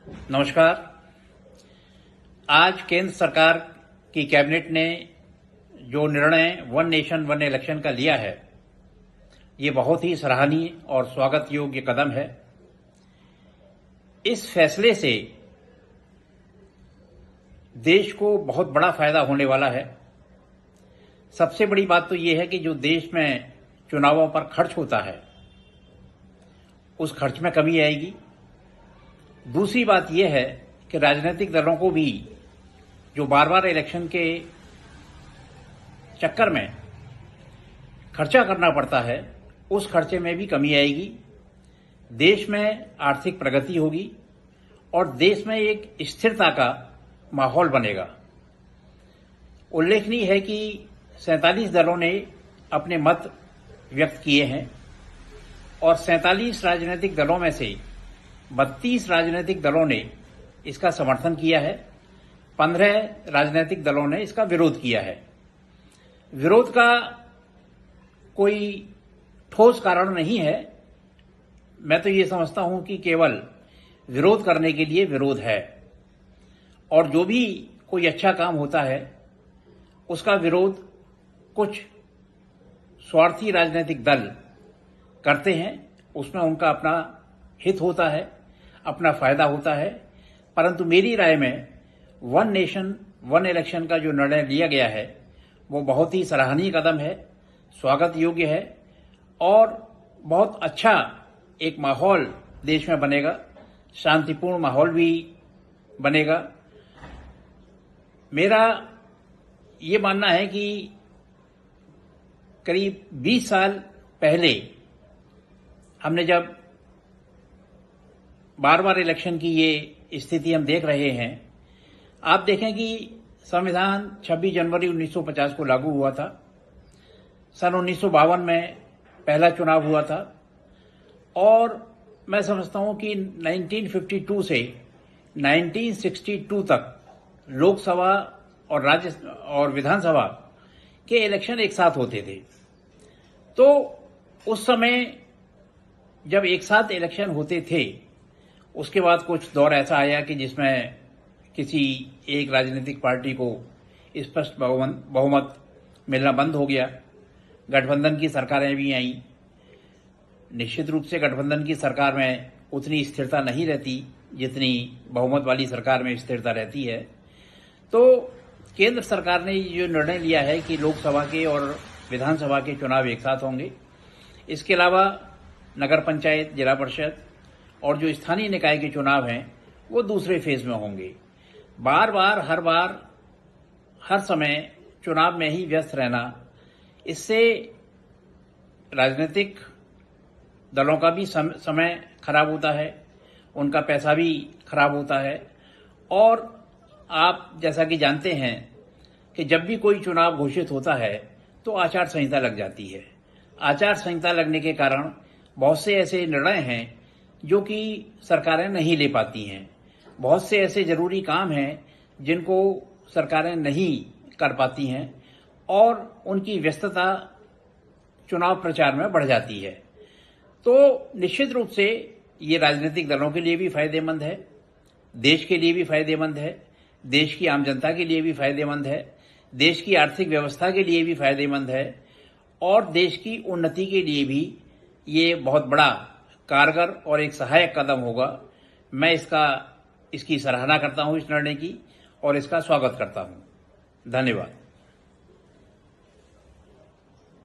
नमस्कार। आज केंद्र सरकार की कैबिनेट ने जो निर्णय वन नेशन वन इलेक्शन का लिया है, ये बहुत ही सराहनीय और स्वागत योग्य कदम है। इस फैसले से देश को बहुत बड़ा फायदा होने वाला है। सबसे बड़ी बात तो ये है कि जो देश में चुनावों पर खर्च होता है, उस खर्च में कमी आएगी। दूसरी बात यह है कि राजनीतिक दलों को भी जो बार बार इलेक्शन के चक्कर में खर्चा करना पड़ता है, उस खर्चे में भी कमी आएगी। देश में आर्थिक प्रगति होगी और देश में एक स्थिरता का माहौल बनेगा। उल्लेखनीय है कि 47 दलों ने अपने मत व्यक्त किए हैं और 47 राजनीतिक दलों में से 32 राजनीतिक दलों ने इसका समर्थन किया है। 15 राजनीतिक दलों ने इसका विरोध किया है। विरोध का कोई ठोस कारण नहीं है। मैं तो ये समझता हूं कि केवल विरोध करने के लिए विरोध है, और जो भी कोई अच्छा काम होता है उसका विरोध कुछ स्वार्थी राजनीतिक दल करते हैं। उसमें उनका अपना हित होता है, अपना फायदा होता है। परंतु मेरी राय में वन नेशन वन इलेक्शन का जो निर्णय लिया गया है, वो बहुत ही सराहनीय कदम है, स्वागत योग्य है और बहुत अच्छा एक माहौल देश में बनेगा, शांतिपूर्ण माहौल भी बनेगा। मेरा ये मानना है कि करीब 20 साल पहले हमने जब बार बार इलेक्शन की ये स्थिति हम देख रहे हैं, आप देखें कि संविधान 26 जनवरी 1950 को लागू हुआ था। सन 1952 में पहला चुनाव हुआ था और मैं समझता हूं कि 1952 से 1962 तक लोकसभा और राज्य और विधानसभा के इलेक्शन एक साथ होते थे। तो उस समय जब एक साथ इलेक्शन होते थे, उसके बाद कुछ दौर ऐसा आया कि जिसमें किसी एक राजनीतिक पार्टी को स्पष्ट बहुमत मिलना बंद हो गया। गठबंधन की सरकारें भी आईं। निश्चित रूप से गठबंधन की सरकार में उतनी स्थिरता नहीं रहती जितनी बहुमत वाली सरकार में स्थिरता रहती है। तो केंद्र सरकार ने जो निर्णय लिया है कि लोकसभा के और विधानसभा के चुनाव एक साथ होंगे, इसके अलावा नगर पंचायत, जिला परिषद और जो स्थानीय निकाय के चुनाव हैं वो दूसरे फेज में होंगे। हर बार हर समय चुनाव में ही व्यस्त रहना, इससे राजनीतिक दलों का भी समय खराब होता है, उनका पैसा भी खराब होता है। और आप जैसा कि जानते हैं कि जब भी कोई चुनाव घोषित होता है तो आचार संहिता लग जाती है। आचार संहिता लगने के कारण बहुत से ऐसे निर्णय हैं जो कि सरकारें नहीं ले पाती हैं। बहुत से ऐसे जरूरी काम हैं जिनको सरकारें नहीं कर पाती हैं और उनकी व्यस्तता चुनाव प्रचार में बढ़ जाती है। तो निश्चित रूप से ये राजनीतिक दलों के लिए भी फायदेमंद है, देश के लिए भी फायदेमंद है, देश की आम जनता के लिए भी फायदेमंद है, देश की आर्थिक व्यवस्था के लिए भी फायदेमंद है और देश की उन्नति के लिए भी ये बहुत बड़ा कारगर और एक सहायक कदम होगा। मैं इसकी सराहना करता हूं, इस निर्णय की, और इसका स्वागत करता हूं। धन्यवाद।